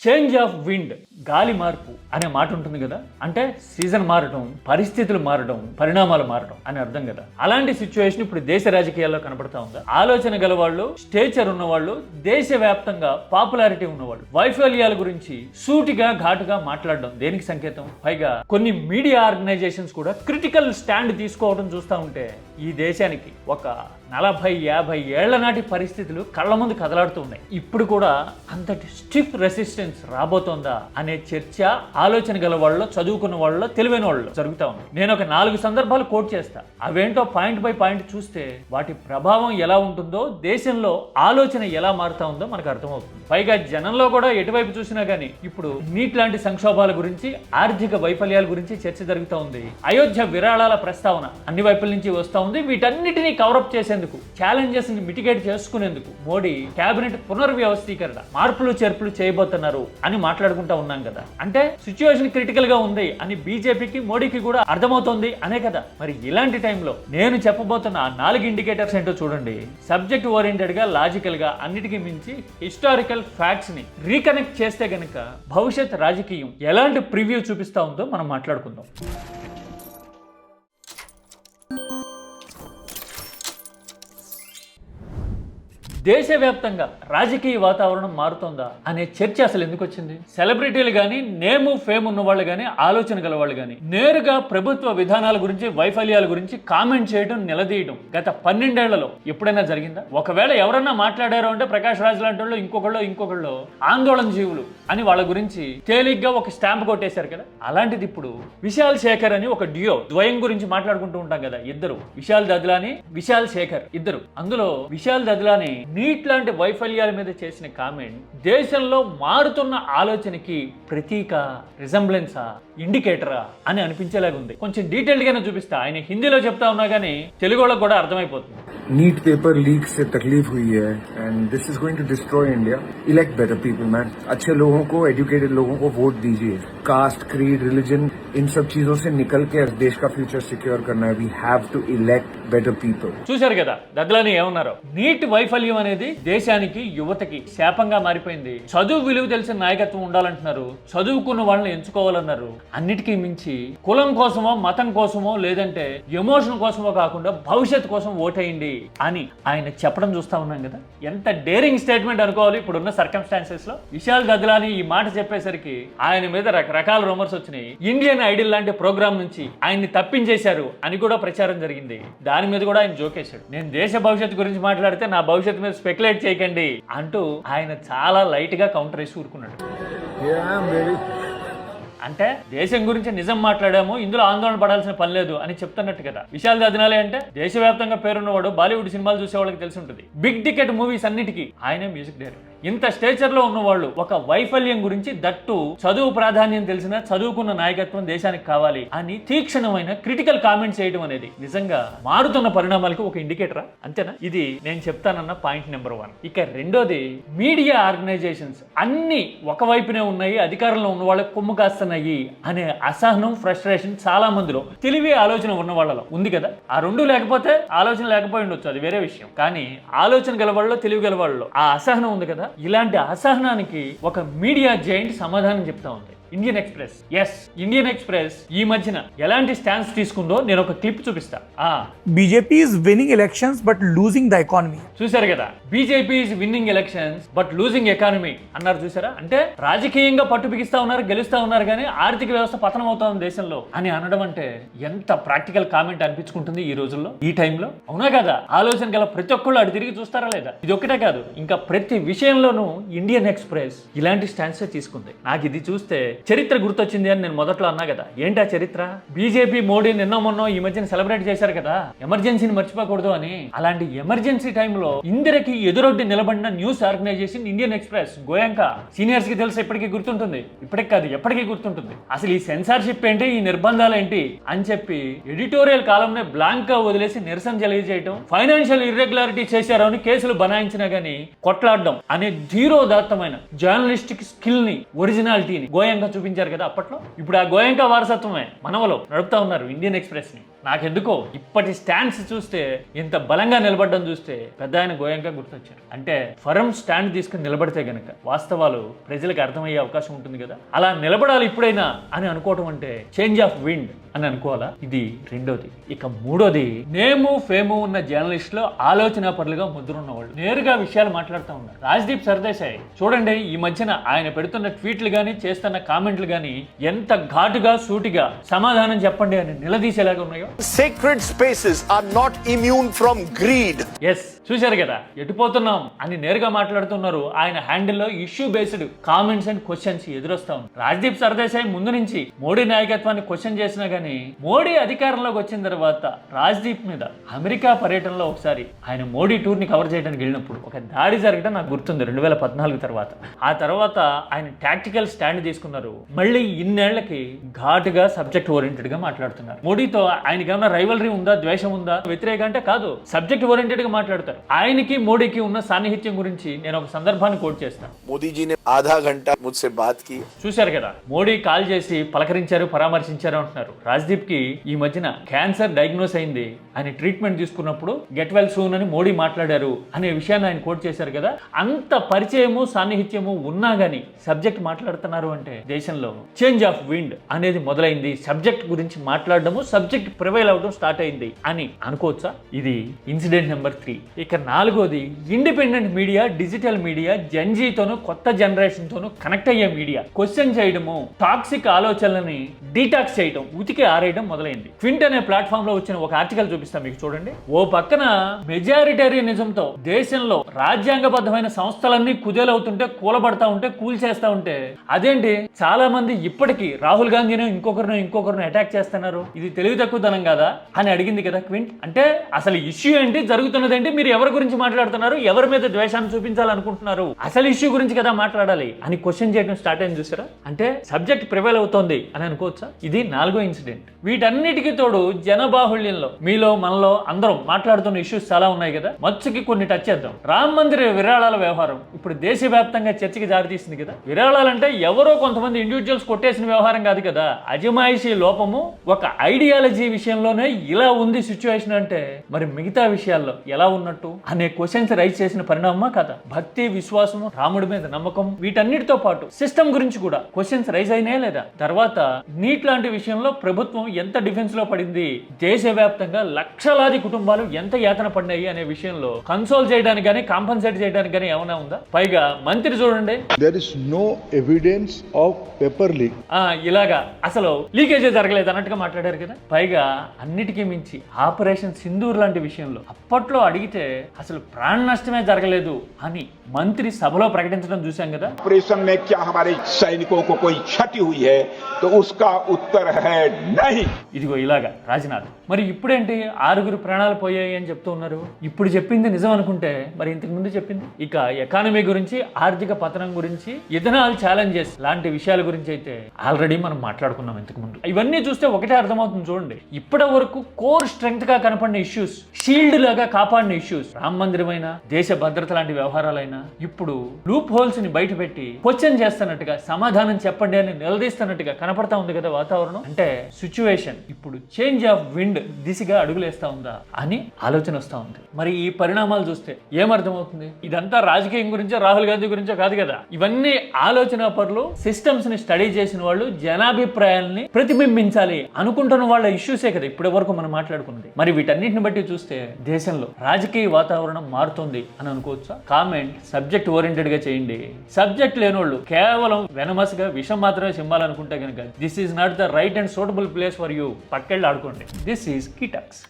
Change of wind, గాలి మార్పు అనే మాట ఉంటుంది కదా. అంటే సీజన్ మారడం, పరిస్థితులు మారడం, పరిణామాలు మారడం అని అర్థం కదా. అలాంటి సిచ్యువేషన్ ఇప్పుడు దేశ రాజకీయాల్లో కనపడతా ఉందా? ఆలోచన గల వాళ్ళు, స్టేచర్ ఉన్నవాళ్ళు, దేశవ్యాప్తంగా పాపులారిటీ ఉన్నవాళ్ళు వైఫల్యాల గురించి సూటిగా ఘాటుగా మాట్లాడడం దేనికి సంకేతం? పైగా కొన్ని మీడియా ఆర్గనైజేషన్స్ కూడా క్రిటికల్ స్టాండ్ తీసుకోవడం చూస్తూ ఉంటే ఈ దేశానికి ఒక 40-50 ఏళ్ల నాటి పరిస్థితులు కళ్ళ ముందు కదలాడుతూ ఉన్నాయి. ఇప్పుడు కూడా అంతటి స్టిఫ్ రెసిస్టెన్స్ రాబోతోందా అనే చర్చ ఆలోచన గల వాళ్ళలో, చదువుకున్న వాళ్ళలో, తెలివైన వాళ్ళలో జరుగుతూ ఉంది. నేను ఒక 4 సందర్భాలు కోట్ చేస్తా. అవేంటో పాయింట్ బై పాయింట్ చూస్తే వాటి ప్రభావం ఎలా ఉంటుందో, దేశంలో ఆలోచన ఎలా మారుతా ఉందో మనకు అర్థమవుతుంది. పైగా జనంలో కూడా ఎటువైపు చూసినా గానీ ఇప్పుడు నీట్ లాంటి సంక్షోభాల గురించి, ఆర్థిక వైఫల్యాల గురించి చర్చ జరుగుతూ ఉంది. అయోధ్య విరాళాల ప్రస్తావన అన్ని వైపుల నుంచి వస్తూ ఉంది. వీటన్నిటినీ కవరప్ చేసేందుకు, ఛాలెంజెస్ ని మిటిగేట్ చేసుకునేందుకు మోడీ కేబినెట్ పునర్వ్యవస్థీకరణ, మార్పులు చేర్పులు చేయబోతున్నారు అని మాట్లాడుకుంటా ఉన్నాం కదా. అంటే సిచ్యువేషన్ క్రిటికల్ గా ఉంది అని బీజేపీకి, మోడీకి కూడా అర్థమవుతోంది అనే కదా. మరి ఇలాంటి టైంలో నేను చెప్పబోతున్న 4 ఇండికేటర్స్ ఏంటో చూడండి. సబ్జెక్ట్ ఓరియంటెడ్ గా, లాజికల్ గా, అన్నిటికీ మించి హిస్టారికల్ ఫ్యాక్ట్స్ ని రీకనెక్ట్ చేస్తే గనక భవిష్యత్ రాజకీయం ఎలాంటి ప్రివ్యూ చూపిస్తా ఉందో మనం మాట్లాడుకుందాం. దేశవ్యాప్తంగా రాజకీయ వాతావరణం మారుతోందా అనే చర్చ అసలు ఎందుకు వచ్చింది? సెలబ్రిటీలు కానీ, నేము ఫేమ్ ఉన్న వాళ్ళు కానీ, ఆలోచన గల వాళ్ళు కానీ నేరుగా ప్రభుత్వ విధానాల గురించి, వైఫల్యాల గురించి కామెంట్ చేయడం, నిలదీయడం గత 12 ఏళ్లలో ఎప్పుడైనా జరిగిందా? ఒకవేళ ఎవరన్నా మాట్లాడారు అంటే ప్రకాష్ రాజ్ లాంటి వాళ్ళు, ఇంకొకళ్ళు ఆందోళన జీవులు అని వాళ్ళ గురించి తేలిగ్గా ఒక స్టాంప్ కొట్టేశారు కదా. అలాంటిది ఇప్పుడు విశాల్ శేఖర్ అని ఒక డ్యూయో, ద్వయం గురించి మాట్లాడుకుంటూ ఉంటాం కదా. ఇద్దరు, విశాల్ దద్లాని, విశాల్ శేఖర్ ఇద్దరు. అందులో విశాల్ దద్లాని నీట్ లాంటి వైఫల్యాల మీద చేసిన కామెంట్ దేశంలో మారుతున్న ఆలోచనకి ప్రతీక, రిజంబ్లెన్సా, ఇండికేటరా అని అనిపించేలాగా ఉంది. కొంచెం డీటెయిల్డ్ గానే చూపిస్తా. ఆయన హిందీలో చెప్తా ఉన్నా గానీ తెలుగులో కూడా అర్థమైపోతుంది. नीट पेपर लीक से तकलीफ हुई है and this is going to destroy India. Elect better people man. अच्छे लोगों को, एजुकेटेड लोगों को वोट दीजिए. कास्ट, क्रीड, रिलीजन, इन सब चीजों से निकल के देश का फ्यूचर सिक्योर करना है. We have to elect better people. చూశారు కదా దద్లాని ఏమన్నారో. నీట్ వైఫల్యం అనేది దేశానికి, యువతకి శాపంగా మారిపోయింది. చదువు విలువ తెలిసిన నాయకత్వం ఉండాలంటున్నారు, చదువుకున్న వాళ్ళని ఎంచుకోవాలన్నారు. అన్నిటికీ మించి కులం కోసమో, మతం కోసమో, లేదంటే ఎమోషన్ కోసమో కాకుండా భవిష్యత్ కోసం ఓటేయండి అని ఆయన చెప్పడం చూస్తా ఉన్నాం కదా. ఎంత డేరింగ్ స్టేట్మెంట్ అనుకోవాలి ఇప్పుడున్న సర్కమ్స్టాన్సెస్ లో. విశాల్ దద్లాని ఈ మాట చెప్పేసరికి ఆయన మీద రకరకాల రూమర్స్ వచ్చినాయి. ఇండియన్ ఐడల్ లాంటి ప్రోగ్రామ్ నుంచి ఆయన్ని తప్పించేశారు అని కూడా ప్రచారం జరిగింది. దాని మీద కూడా ఆయన జోకేశాడు. నేను దేశ భవిష్యత్తు గురించి మాట్లాడితే నా భవిష్యత్తు మీద స్పెక్యులేట్ చేయకండి అంటూ ఆయన చాలా లైట్ గా కౌంటర్ వేసి ఊరుకున్నాడు. అంటే దేశం గురించి నిజం మాట్లాడాము, ఇందులో ఆందోళన పడాల్సిన పని లేదు అని చెప్తున్నట్టు కదా. విశాల్ దద్లాని అంటే దేశవ్యాప్తంగా పేరున్నవాడు, బాలీవుడ్ సినిమాలు చూసే వాళ్ళకి తెలిసి ఉంటుంది. బిగ్ టికెట్ మూవీస్ అన్నిటికీ ఆయనే మ్యూజిక్ డైరెక్టర్. ఇంత స్టేచర్ లో ఉన్నవాళ్ళు ఒక వైఫల్యం గురించి, దట్టు చదువు ప్రాధాన్యం తెలిసిన, చదువుకున్న నాయకత్వం దేశానికి కావాలి అని తీక్షణమైన క్రిటికల్ కామెంట్స్ చేయడం అనేది నిజంగా మారుతున్న పరిణామాలకు ఒక ఇండికేటరా? అంతేనా? ఇది నేను చెప్తానన్న పాయింట్ నెంబర్ 1. ఇక రెండోది, మీడియా ఆర్గనైజేషన్స్ అన్ని ఒకవైపునే ఉన్నాయి, అధికారంలో ఉన్న వాళ్ళకి కొమ్ము కాస్తున్నాయి అనే అసహనం, ఫ్రస్ట్రేషన్ చాలా మందిలో, తెలివి ఆలోచన ఉన్న వాళ్ళలో ఉంది కదా. ఆ రెండు లేకపోతే ఆలోచన లేకపోయి ఉండొచ్చు, అది వేరే విషయం. కానీ ఆలోచన గల వాళ్ళలో, తెలివి గల వాళ్ళలో ఆ అసహనం ఉంది కదా. ఇలాంటి అసహనానికి ఒక మీడియా జైంట్ సమాధానం చెప్తా ఉంది. Indian express. Yes, Indian express ఈ మధ్యన ఎలాంటి స్టాన్స్ తీసుకుందో నేను ఒక క్లిప్ చూపిస్తా. BJP is winning elections but losing the economy. చూసారు కదా, BJP is winning elections but losing economy అన్నారు. చూసారా? అంటే రాజకీయంగా పట్టు బిగిస్తా ఉన్నారు, గెలుస్తా ఉన్నారు, కానీ ఆర్థిక వ్యవస్థ పతనం అవుతా ఉంది దేశంలో అని అనడం అంటే ఎంత ప్రాక్టికల్ కామెంట్ అనిపించుకుంటుంది ఈ రోజుల్లో, ఈ టైంలో. అవునా కదా? ఆలోచన గల ప్రతి ఒక్కళ్ళు అటు తిరిగి చూస్తారా లేదా? ఇది ఒక్కటే కాదు, ఇంకా ప్రతి విషయంలోనూ ఇండియన్ ఎక్స్ప్రెస్ ఇలాంటి స్టాన్స్ తీసుకుంది. నాకు ఇది చూస్తే చరిత్ర గుర్తొచ్చింది అని నేను మొదట్లో అన్నా కదా. ఏంటా చరిత్ర? బీజేపీ, మోడీ నిన్నో మొన్నో ఈ మధ్యన సెలబ్రేట్ చేశారు కదా ఎమర్జెన్సీని మర్చిపోకూడదు అని. అలాంటి ఎమర్జెన్సీ టైంలో ఇందిరకి ఎదురొడ్డి నిలబడిన news organisation Indian express. Goenka seniors కి తెలుసు, ఎప్పటికీ గుర్తుంటుంది. ఇప్పటికి కాదు, ఎప్పటికీ గుర్తుంటుంది. అసలు ఈ సెన్సార్షిప్ ఏంటి, ఈ నిర్బంధాలు ఏంటి అని చెప్పి ఎడిటోరియల్ కాలంలో బ్లాంక్ గా వదిలేసి నిరసన తెలియజేయడం, ఫైనాన్షియల్ ఇర్రెగ్యులారిటీ చేశారు అని కేసులు బనాయించినా గానీ కొట్లాడడం అనే ధీరోదాత్తమైన జర్నలిస్టిక్ స్కిల్ ని, ఒరిజినాలిటీని గోయంకా చూపించారు కదా అప్పట్లో. ఇప్పుడు ఆ గోయంకా వారసత్వమే మనవలో నడుపుతా ఉన్నారు ఇండియన్ ఎక్స్ప్రెస్ ని. నాకెందుకో ఇప్పటి స్టాండ్స్ చూస్తే, ఇంత బలంగా నిలబడ్డం చూస్తే పెద్ద ఆయన గోయంకా గుర్తొచ్చారు. అంటే ఫర్మ్ స్టాండ్ తీసుకుని నిలబడితే గనక వాస్తవాలు ప్రజలకు అర్థమయ్యే అవకాశం ఉంటుంది కదా. అలా నిలబడాలి ఇప్పుడైనా అని అనుకోవటం అంటే చేంజ్ ఆఫ్ విండ్ అని అనుకోవాలా. ఇది రెండోది. ఇక మూడోది, నేము ఫేము ఉన్న జర్నలిస్టులు ఆలోచన పరులుగా ముద్రున్న వాళ్ళు నేరుగా విషయాలు మాట్లాడుతూ ఉన్నారు. రాజ్దీప్ సర్దేశాయ్ చూడండి, ఈ మధ్యన ఆయన పెడుతున్న ట్వీట్లు గానీ చేస్తున్న కామెంట్లు గానీ ఎంత ఘాటుగా సూటిగా సమాధానం చెప్పండి అని నిలదీసేలాగా ఉన్నాయో. Sacred spaces are not immune from greed. Yes, చూశారు కదా, ఎటుపోతున్నాం అని నేరుగా మాట్లాడుతున్నారు. ఆయన హ్యాండిల్లో issue based comments and questions ఎదురొస్తా ఉన్నాయి. రాజ్దీప్ సర్దేశాయ్ ముందు నుంచి మోడీ నాయకత్వాన్ని క్వశ్చన్ చేసినా గానీ, మోడీ అధికారంలోకి వచ్చిన తర్వాత రాజ్దీప్ మీద అమెరికా పర్యటనలో ఒకసారి ఆయన మోడీ టూర్ ని కవర్ చేయడానికి వెళ్ళినప్పుడు ఒక దాడి జరగడం నాకు గుర్తుంది 2014 తర్వాత. ఆ తర్వాత ఆయన టాక్టికల్ స్టాండ్ తీసుకున్నారు. మళ్ళీ ఇన్నేళ్లకి ఘాటుగా సబ్జెక్ట్ ఓరియంటెడ్ గా మాట్లాడుతున్నారు. మోడీతో ఆయనకి ఏమన్నా రైవలరీ ఉందా, ద్వేషం ఉందా, వ్యతిరేక అంటే కాదు, సబ్జెక్ట్ ఓరియంటెడ్ గా మాట్లాడతారు. ఆయనకి మోడీకి ఉన్న సాన్నిహిత్యం గురించి నేను ఒక సందర్భాన్ని కోట్ చేస్తాను. మోదీజీ నే ఆధా గంట ముझसे बात की. చూశారు కదా, మోడీ కాల్ చేసి పలకరించారు, పరామర్శించారు అంటున్నారు. రాజ్దీప్ కి ఈ మధ్యన క్యాన్సర్ డయాగ్నోస్ అయింది, ఆయన ట్రీట్మెంట్ తీసుకున్నప్పుడు గెట్ వెల్ సూన్ అని మోడీ మాట్లాడారు అనే విషయాన్ని ఆయన కోట్ చేశారు కదా. అంత పరిచయము సాన్నిహిత్యము ఉన్నా గానీ సబ్జెక్ట్ మాట్లాడుతున్నారు అంటే దేశంలో చేంజ్ ఆఫ్ విండ్ అనేది మొదలైంది. సబ్జెక్ట్ గురించి మాట్లాడడము, సబ్జెక్ట్ ప్రివైల్ అవడం స్టార్ట్ అయింది అని అనుకోవచ్చా. ఇది ఇన్సిడెంట్ నెంబర్ 3. ఇక నాలుగోది, ఇండిపెండెంట్ మీడియా, డిజిటల్ మీడియా జెన్జీతోనూ కొత్త జనరేషన్ తోనూ కనెక్ట్ అయ్యే మీడియా క్వశ్చన్ చేయడము, టాక్సిక్ ఆలోచనలని డీటాక్స్ చేయడం, ఉతికి ఆరేయడం మొదలైంది. క్వింట్ అనే ప్లాట్ఫామ్ లో వచ్చిన ఒక ఆర్టికల్ చూపిస్తా మీకు, చూడండి. ఓ పక్కన మెజారిటేరియనిజంతో దేశంలో రాజ్యాంగబద్ధమైన సంస్థలన్నీ కుదేలవుతుంటే, కూలబడతా ఉంటే, కూల్చేస్తా ఉంటే, అదేంటి చాలా మంది ఇప్పటికీ రాహుల్ గాంధీని ఇంకొకరిని అటాక్ చేస్తున్నారు, ఇది తెలివి తక్కువదనం కాదా అని అడిగింది కదా క్వింట్. అంటే అసలు ఇష్యూ ఏంటి, జరుగుతున్నది ఏంటి, మీరు ఎవరి గురించి మాట్లాడుతున్నారు, ఎవరి మీద ద్వేషాన్ని చూపించాలనుకుంటున్నారు, అసలు ఇష్యూ గురించి కదా మాట్లాడాలి అని క్వశ్చన్ చేయడం స్టార్ట్ అయింది. చూసారా, అంటే సబ్జెక్ట్ ప్రివైల్ అవుతోంది అని అనుకోవచ్చా. ఇది 4వ ఇన్సిడెంట్. వీటన్నిటికీ తోడు జనబాహుళ్యంలో మీలో మనలో అందరం మాట్లాడుతున్న ఇష్యూస్ చాలా ఉన్నాయి కదా. మచ్చుకి కొన్ని టచ్ చేద్దాం. రామ మందిర విరాళాల వ్యవహారం ఇప్పుడు దేశవ్యాప్తంగా చర్చకి దారితీసింది కదా. విరాళాలంటే ఎవరో కొంతమంది ఇండివిజువల్స్ కొట్టేసిన వ్యవహారం కాదు కదా. అజమాయిషీ లోపము ఒక ఐడియాలజీ విషయంలోనే ఇలా ఉంది సిచ్యువేషన్ అంటే మరి మిగతా విషయాల్లో ఎలా ఉన్నట్టు అనే క్వశ్చన్స్ రైజ్ చేసిన పరిణామమా కదా. భక్తి, విశ్వాసము, రాముడి మీద నమ్మకం, వీటన్నిటితో పాటు సిస్టమ్ గురించి కూడా క్వశ్చన్స్ రైజ్ అయినాయా లేదా. తర్వాత నీట్ లాంటి విషయంలో ప్రభుత్వం ఎంత డిఫెన్స్ లో పడింది, దేశవ్యాప్తంగా లక్షలాది కుటుంబాలు ఎంత యాతన పడినాయి అనే విషయంలో కన్సోల్ చేయడానికి కానీ కాంపన్సేట్ చేయడానికి కానీ ఏమైనా ఉందా. పైగా మంత్రి చూడండి, there is no evidence of paper leak. ఇలాగా అసలు లీకేజే జరగలేదు అన్నట్టుగా మాట్లాడారు కదా. పైగా అన్నిటికీ మించి ఆపరేషన్ సింధూర్ లాంటి విషయంలో అప్పట్లో అడిగితే అసలు ప్రాణ నష్టమే జరగలేదు అని మంత్రి సభలో ప్రకటించడం చూశాం కదా. ऑपरेशन में क्या हमारे सैनिकों को कोई क्षति हुई है तो उसका उत्तर है नहीं. ఇదిగో ఇలాగా రాజ్నాథ్. మరి ఇప్పుడేంటి 6 ప్రాణాలు పోయాయి అని చెప్తూ ఉన్నారు. ఇప్పుడు చెప్పింది నిజం అనుకుంటే మరి ఇంతకు ముందు చెప్పింది. ఇక ఎకానమీ గురించి, ఆర్థిక పతనం గురించి, ఇథనాల్ ఛాలెంజెస్ లాంటి విషయాల గురించి అయితే ఆల్రెడీ మనం మాట్లాడుకున్నాం ఇంతకు ముందు. ఇవన్నీ చూస్తే ఒకటే అర్థమవుతుంది చూడండి. ఇప్పటి వరకు కోర్ స్ట్రెంగ్త్ గా కనపడిన ఇష్యూస్, షీల్డ్ లాగా కాపాడిన ఇష్యూస్, రామ మందిరమైన, దేశ భద్రత లాంటి వ్యవహారాలైనా ఇప్పుడు లూప్ హోల్స్ ని బయట పెట్టి క్వశ్చన్ చేస్తున్నట్టుగా, సమాధానం చెప్పండి అని నిలదీస్తున్నట్టుగా కనపడతా ఉంది కదా వాతావరణం. అంటే సిచ్యువేషన్ ఇప్పుడు చేంజ్ ఆఫ్ విండ్ దిశగా అడుగులేస్తా ఉందా అని ఆలోచన వస్తా ఉంది. మరి ఈ పరిణామాలు చూస్తే ఏమర్థమవుతుంది? ఇదంతా రాజకీయం గురించో, రాహుల్ గాంధీ గురించో కాదు కదా. ఇవన్నీ ఆలోచన పరులు, సిస్టమ్స్ ని స్టడీ చేసిన వాళ్ళు, జనాభిప్రాయాల్ని ప్రతిబింబించాలి అనుకుంటున్న వాళ్ళ ఇష్యూసే కదా ఇప్పటి వరకు మనం మాట్లాడుకున్నది. మరి వీటన్నిటిని బట్టి చూస్తే దేశంలో రాజకీయ వాతావరణం మారుతుంది అని అనుకోవచ్చా? కామెంట్ సబ్జెక్ట్ ఓరియంటెడ్ గా చేయండి. సబ్జెక్ట్ లేనోళ్ళు కేవలం వెనమస్గా విషం మాత్రమే సింబాలనుకుంటే కనుక this is not the right and suitable place for you. పక్కెళ్ళి ఆడుకోండి. This is కీటాక్స్.